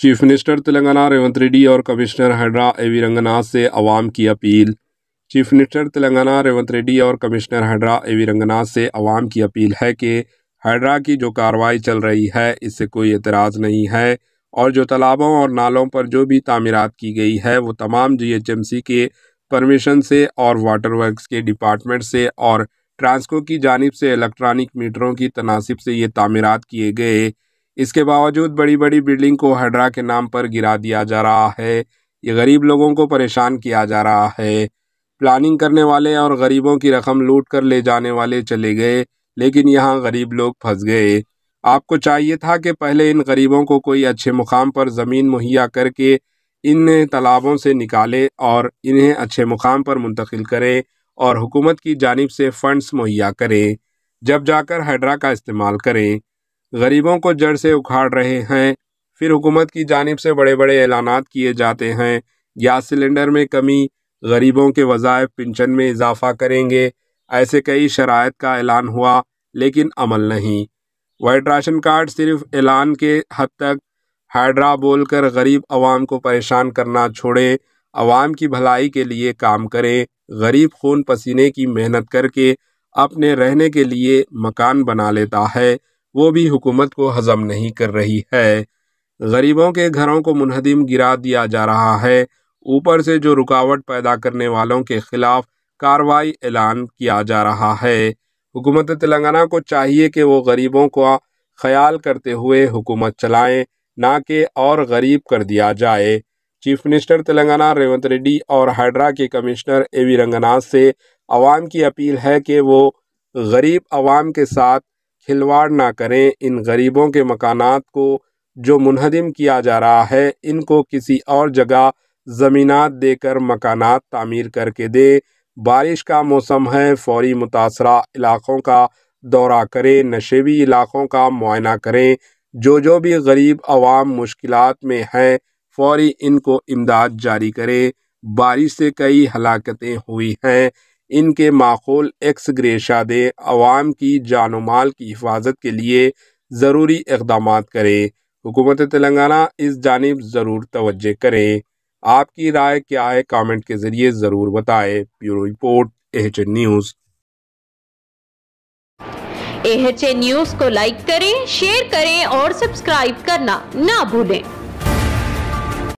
Chief minister Telangana Revanth Reddy और commissioner हैड्रा एवी रंगनाथ से अवाम की appeal. Chief minister Telangana Revanth Reddy और कमिश्नर हैड्रा एवी रंगनाथ से अवाम की अपील है कि हैड्रा की जो कार्रवाई चल रही है इससे कोई एतराज़ नहीं है और जो तालाबों और नालों पर जो भी तामीरात की गई है वो तमाम GHMC के परमिशन से और वाटर वर्क्स के डिपार्टमेंट से और ट्रांसको की जानिब से इलेक्ट्रॉनिक मीटरों की तनासिब से ये तामीरात किए गए। इसके बावजूद बड़ी बड़ी बिल्डिंग को हैड्रा के नाम पर गिरा दिया जा रहा है। ये गरीब लोगों को परेशान किया जा रहा है। प्लानिंग करने वाले और गरीबों की रकम लूट कर ले जाने वाले चले गए, लेकिन यहाँ गरीब लोग फंस गए। आपको चाहिए था कि पहले इन गरीबों को कोई अच्छे मुकाम पर ज़मीन मुहैया करके इन तालाबों से निकाले और इन्हें अच्छे मुकाम पर मुंतकिल करें और हुकूमत की जानिब से फ़ंड्स मुहैया करें, जब जाकर हैड्रा का इस्तेमाल करें। गरीबों को जड़ से उखाड़ रहे हैं। फिर हुकूमत की जानिब से बड़े बड़े ऐलानात किए जाते हैं, गैस सिलेंडर में कमी, गरीबों के वज़ाइफ पेंशन में इजाफ़ा करेंगे, ऐसे कई शराइत का ऐलान हुआ लेकिन अमल नहीं। वाइट राशन कार्ड सिर्फ ऐलान के हद तक। हैड्रा बोलकर गरीब आवाम को परेशान करना छोड़ें, आवाम की भलाई के लिए काम करें। गरीब खून पसीने की मेहनत करके अपने रहने के लिए मकान बना लेता है, वो भी हुकूमत को हज़म नहीं कर रही है। गरीबों के घरों को मुनहदिम गिरा दिया जा रहा है। ऊपर से जो रुकावट पैदा करने वालों के खिलाफ कार्रवाई ऐलान किया जा रहा है। हुकूमत तेलंगाना को चाहिए कि वो गरीबों का ख्याल करते हुए हुकूमत चलाएं, ना कि और गरीब कर दिया जाए। चीफ मिनिस्टर तेलंगाना रेवंत रेड्डी और हैड्रा के कमिश्नर एवी रंगनाथ से आवाम की अपील है कि वो गरीब आवाम के साथ खिलवाड़ ना करें। इन गरीबों के मकानात को जो मुनहदिम किया जा रहा है, इनको किसी और जगह ज़मीनात देकर मकानात तामीर करके दे। बारिश का मौसम है, फौरी मुतासरा इलाक़ों का दौरा करें, नशेबी इलाक़ों का मुआयना करें। जो भी गरीब आवाम मुश्किलात में हैं, फौरी इनको इमदाद जारी करें। बारिश से कई हलाकतें हुई हैं, इनके माकूल एक्स ग्रेशा दें। आवाम की जान व माल की हिफाजत के लिए ज़रूरी इक़दामात करें। हुकूमत तेलंगाना इस जानिब ज़रूर तवज्जो करें। आपकी राय क्या है, कमेंट के ज़रिए ज़रूर बताएं। Bureau report AHN news. AHN news को लाइक करें, शेयर करें और सब्सक्राइब करना ना भूलें।